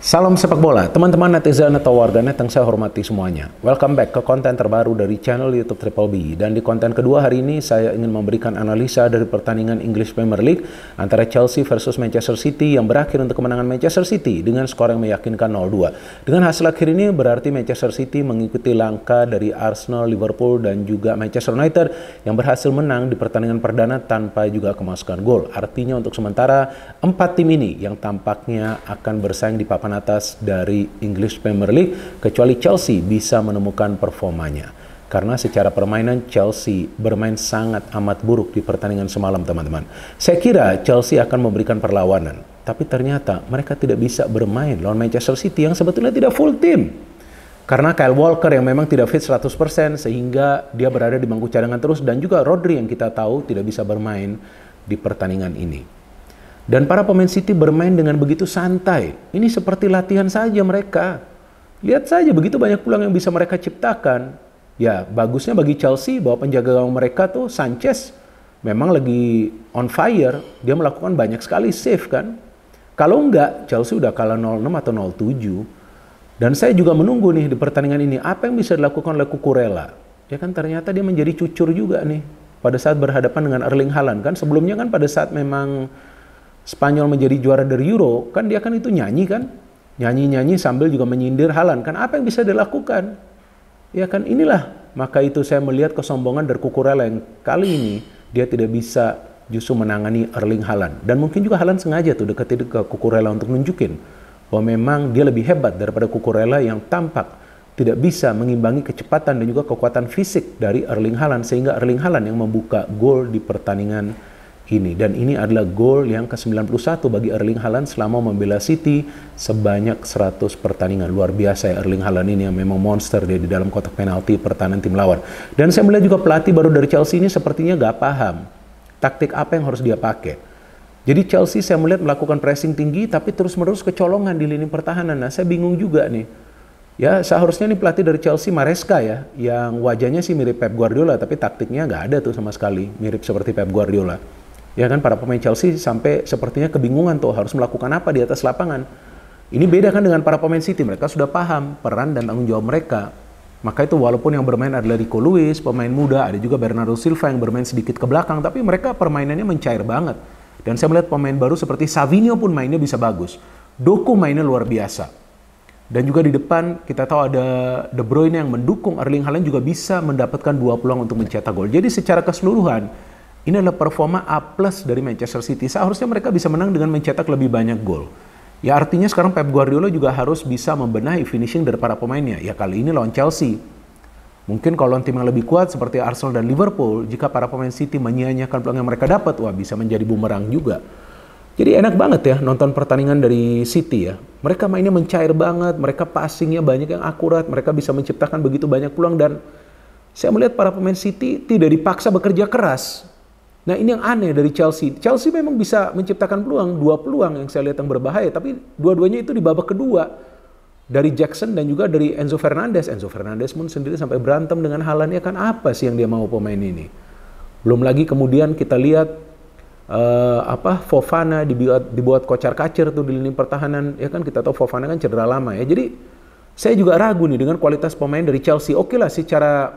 Salam sepak bola, teman-teman netizen atau warganet yang saya hormati semuanya. Welcome back ke konten terbaru dari channel YouTube Triple B. Dan di konten kedua hari ini saya ingin memberikan analisa dari pertandingan English Premier League antara Chelsea versus Manchester City yang berakhir untuk kemenangan Manchester City dengan skor yang meyakinkan 0-2. Dengan hasil akhir ini berarti Manchester City mengikuti langkah dari Arsenal, Liverpool, dan juga Manchester United yang berhasil menang di pertandingan perdana tanpa juga kemasukan gol. Artinya untuk sementara 4 tim ini yang tampaknya akan bersaing di papan atas dari English Premier League, kecuali Chelsea bisa menemukan performanya. Karena secara permainan Chelsea bermain sangat amat buruk di pertandingan semalam, teman-teman. Saya kira Chelsea akan memberikan perlawanan, tapi ternyata mereka tidak bisa bermain lawan Manchester City yang sebetulnya tidak full tim. Karena Kyle Walker yang memang tidak fit 100% sehingga dia berada di bangku cadangan terus, dan juga Rodri yang kita tahu tidak bisa bermain di pertandingan ini. Dan para pemain City bermain dengan begitu santai. Ini seperti latihan saja mereka. Lihat saja begitu banyak peluang yang bisa mereka ciptakan. Ya, bagusnya bagi Chelsea bahwa penjaga gawang mereka tuh Sanchez memang lagi on fire. Dia melakukan banyak sekali save kan. Kalau enggak, Chelsea udah kalah 0-6 atau 0-7. Dan saya juga menunggu nih di pertandingan ini apa yang bisa dilakukan oleh Cucurella. Ya kan ternyata dia menjadi cucur juga nih pada saat berhadapan dengan Erling Haaland kan. Sebelumnya kan pada saat memang Spanyol menjadi juara dari Euro, kan dia kan itu nyanyi kan? Nyanyi-nyanyi sambil juga menyindir Haaland. Kan apa yang bisa dilakukan? Ya kan inilah, maka itu saya melihat kesombongan dari Cucurella yang kali ini dia tidak bisa justru menangani Erling Haaland. Dan mungkin juga Haaland sengaja tuh deketin ke Cucurella untuk nunjukin bahwa memang dia lebih hebat daripada Cucurella yang tampak tidak bisa mengimbangi kecepatan dan juga kekuatan fisik dari Erling Haaland, sehingga Erling Haaland yang membuka gol di pertandingan ini. Dan ini adalah gol yang ke-91 bagi Erling Haaland selama membela City sebanyak 100 pertandingan. Luar biasa ya Erling Haaland ini, yang memang monster dia di dalam kotak penalti pertahanan tim lawan. Dan saya melihat juga pelatih baru dari Chelsea ini sepertinya gak paham taktik apa yang harus dia pakai. Jadi Chelsea saya melihat melakukan pressing tinggi tapi terus-menerus kecolongan di lini pertahanan. Nah, saya bingung juga nih. Ya, seharusnya nih pelatih dari Chelsea Maresca ya, yang wajahnya sih mirip Pep Guardiola tapi taktiknya nggak ada tuh sama sekali, mirip seperti Pep Guardiola. Ya kan, para pemain Chelsea sampai sepertinya kebingungan tuh harus melakukan apa di atas lapangan. Ini beda kan dengan para pemain City, mereka sudah paham peran dan tanggung jawab mereka. Maka itu walaupun yang bermain adalah Rico Lewis, pemain muda, ada juga Bernardo Silva yang bermain sedikit ke belakang, tapi mereka permainannya mencair banget. Dan saya melihat pemain baru seperti Savinho pun mainnya bisa bagus. Doku mainnya luar biasa. Dan juga di depan kita tahu ada De Bruyne yang mendukung Erling Haaland juga bisa mendapatkan 2 peluang untuk mencetak gol. Jadi secara keseluruhan ini adalah performa A+ dari Manchester City. Seharusnya mereka bisa menang dengan mencetak lebih banyak gol. Ya artinya sekarang Pep Guardiola juga harus bisa membenahi finishing dari para pemainnya. Ya kali ini lawan Chelsea. Mungkin kalau lawan tim yang lebih kuat seperti Arsenal dan Liverpool, jika para pemain City menyia-nyiakan peluang yang mereka dapat, wah bisa menjadi bumerang juga. Jadi enak banget ya nonton pertandingan dari City ya. Mereka mainnya mencair banget, mereka passingnya banyak yang akurat, mereka bisa menciptakan begitu banyak peluang. Dan saya melihat para pemain City tidak dipaksa bekerja keras. Nah ini yang aneh dari Chelsea. Chelsea memang bisa menciptakan peluang, 2 peluang yang saya lihat yang berbahaya, tapi dua-duanya itu di babak kedua. Dari Jackson dan juga dari Enzo Fernandez. Enzo Fernandez pun sendiri sampai berantem dengan Haaland, ya kan apa sih yang dia mau pemain ini. Belum lagi kemudian kita lihat Fofana dibuat kocar-kacir tuh di lini pertahanan. Ya kan kita tahu Fofana kan cedera lama ya. Jadi saya juga ragu nih dengan kualitas pemain dari Chelsea. Oke lah secara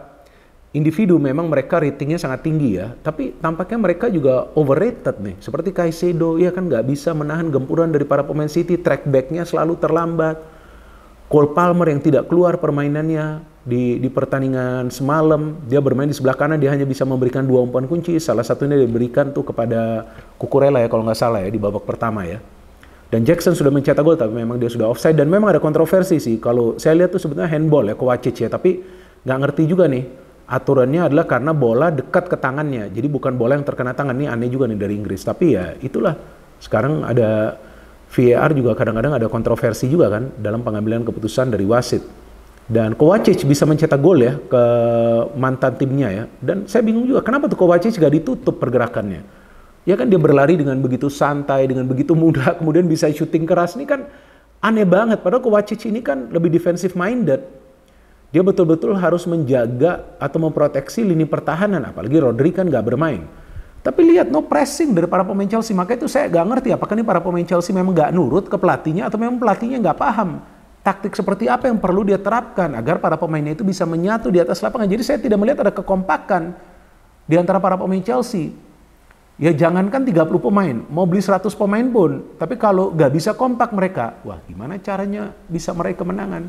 individu memang mereka ratingnya sangat tinggi ya, tapi tampaknya mereka juga overrated nih. Seperti Caicedo, ya kan nggak bisa menahan gempuran dari para pemain City, track backnya selalu terlambat. Cole Palmer yang tidak keluar permainannya di pertandingan semalam, dia bermain di sebelah kanan, dia hanya bisa memberikan 2 umpan kunci, salah satunya diberikan tuh kepada Cucurella ya kalau nggak salah ya di babak pertama ya. Dan Jackson sudah mencetak gol tapi memang dia sudah offside, dan memang ada kontroversi sih. Kalau saya lihat tuh sebetulnya handball ya Kovacic ya, tapi nggak ngerti juga nih. Aturannya adalah karena bola dekat ke tangannya, jadi bukan bola yang terkena tangan. Ini aneh juga nih dari Inggris, tapi ya itulah. Sekarang ada VAR juga kadang-kadang ada kontroversi juga kan dalam pengambilan keputusan dari wasit. Dan Kovacic bisa mencetak gol ya ke mantan timnya ya. Dan saya bingung juga kenapa tuh Kovacic gak ditutup pergerakannya. Ya kan dia berlari dengan begitu santai, dengan begitu mudah, kemudian bisa shooting keras. Ini kan aneh banget, padahal Kovacic ini kan lebih defensive minded. Dia betul-betul harus menjaga atau memproteksi lini pertahanan, apalagi Rodri kan nggak bermain. Tapi lihat no pressing dari para pemain Chelsea. Maka itu saya nggak ngerti apakah ini para pemain Chelsea memang nggak nurut ke pelatihnya atau memang pelatihnya nggak paham taktik seperti apa yang perlu dia terapkan agar para pemainnya itu bisa menyatu di atas lapangan. Jadi saya tidak melihat ada kekompakan di antara para pemain Chelsea. Ya jangankan 30 pemain, mau beli 100 pemain pun, tapi kalau nggak bisa kompak mereka, wah gimana caranya bisa meraih kemenangan?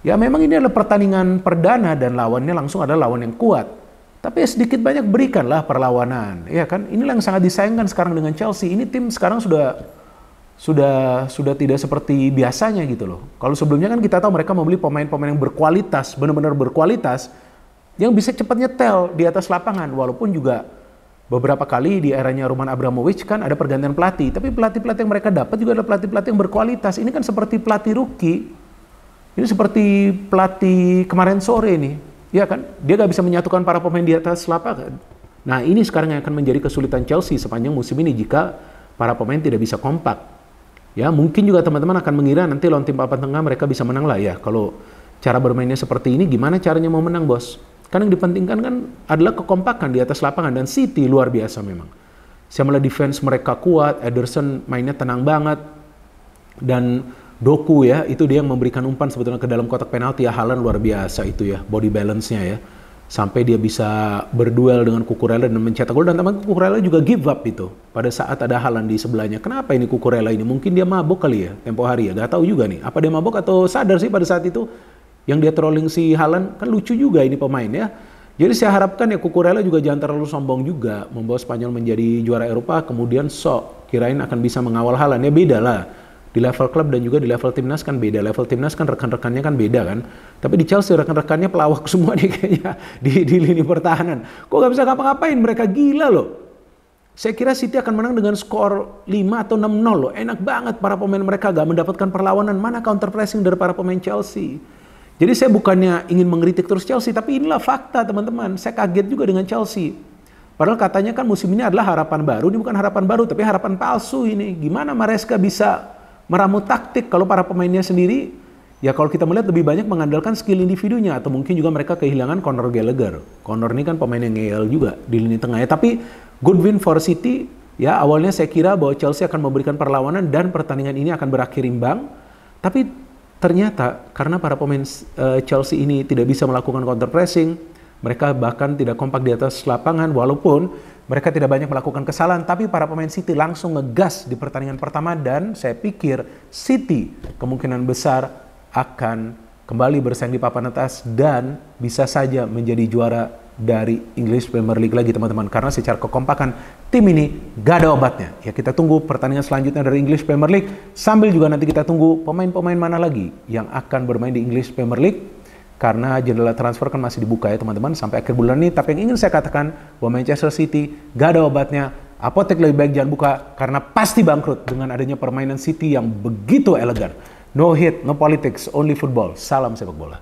Ya memang ini adalah pertandingan perdana dan lawannya langsung adalah lawan yang kuat. Tapi ya sedikit banyak berikanlah perlawanan, ya kan? Inilah yang sangat disayangkan sekarang dengan Chelsea. Ini tim sekarang sudah tidak seperti biasanya gitu loh. Kalau sebelumnya kan kita tahu mereka membeli pemain-pemain yang berkualitas, benar-benar berkualitas, yang bisa cepat nyetel di atas lapangan. Walaupun juga beberapa kali di eranya Roman Abramovich kan ada pergantian pelatih, tapi pelatih-pelatih yang mereka dapat juga ada pelatih-pelatih yang berkualitas. Ini kan seperti pelatih rookie, ini seperti pelatih kemarin sore nih. Ya kan, dia gak bisa menyatukan para pemain di atas lapangan. Nah ini sekarang yang akan menjadi kesulitan Chelsea sepanjang musim ini jika para pemain tidak bisa kompak. Ya mungkin juga teman-teman akan mengira nanti lawan tim papan tengah mereka bisa menang lah ya. Kalau cara bermainnya seperti ini, gimana caranya mau menang bos? Kan yang dipentingkan kan adalah kekompakan di atas lapangan dan City luar biasa memang. Saya melihat defense mereka kuat, Ederson mainnya tenang banget dan Doku ya, itu dia yang memberikan umpan sebetulnya ke dalam kotak penalti ya. Haaland luar biasa itu ya, body balance-nya ya. Sampai dia bisa berduel dengan Cucurella dan mencetak gol. Dan teman Cucurella juga give up itu pada saat ada Haaland di sebelahnya. Kenapa ini Cucurella ini? Mungkin dia mabuk kali ya, tempo hari ya. Gak tahu juga nih, apa dia mabuk atau sadar sih pada saat itu. Yang dia trolling si Haaland, kan lucu juga ini pemain ya. Jadi saya harapkan ya Cucurella juga jangan terlalu sombong juga. Membawa Spanyol menjadi juara Eropa, kemudian kirain akan bisa mengawal Haaland. Ya beda lah. Di level klub dan juga di level timnas kan beda. Level timnas kan rekan-rekannya kan beda kan. Tapi di Chelsea rekan-rekannya pelawak semua nih kayaknya di lini pertahanan. Kok gak bisa ngapa-ngapain? Mereka gila loh. Saya kira City akan menang dengan skor 5 atau 6-0 loh. Enak banget para pemain mereka gak mendapatkan perlawanan. Mana counter pressing dari para pemain Chelsea? Jadi saya bukannya ingin mengkritik terus Chelsea, tapi inilah fakta teman-teman. Saya kaget juga dengan Chelsea. Padahal katanya kan musim ini adalah harapan baru. Ini bukan harapan baru, tapi harapan palsu ini. Gimana Maresca bisa meramu taktik kalau para pemainnya sendiri, ya kalau kita melihat lebih banyak mengandalkan skill individunya, atau mungkin juga mereka kehilangan Conor Gallagher. Conor ini kan pemain yang ngeyel juga di lini tengah ya. Tapi good win for City. Ya awalnya saya kira bahwa Chelsea akan memberikan perlawanan dan pertandingan ini akan berakhir imbang. Tapi ternyata karena para pemain Chelsea ini tidak bisa melakukan counter pressing, mereka bahkan tidak kompak di atas lapangan walaupun mereka tidak banyak melakukan kesalahan, tapi para pemain City langsung ngegas di pertandingan pertama dan saya pikir City kemungkinan besar akan kembali bersaing di papan atas dan bisa saja menjadi juara dari English Premier League lagi teman-teman. Karena secara kekompakan tim ini gak ada obatnya. Ya kita tunggu pertandingan selanjutnya dari English Premier League sambil juga nanti kita tunggu pemain-pemain mana lagi yang akan bermain di English Premier League. Karena jendela transfer kan masih dibuka ya teman-teman sampai akhir bulan ini. Tapi yang ingin saya katakan bahwa Manchester City gak ada obatnya. Apotek lebih baik jangan buka karena pasti bangkrut dengan adanya permainan City yang begitu elegan. No hit, no politics, only football. Salam sepak bola.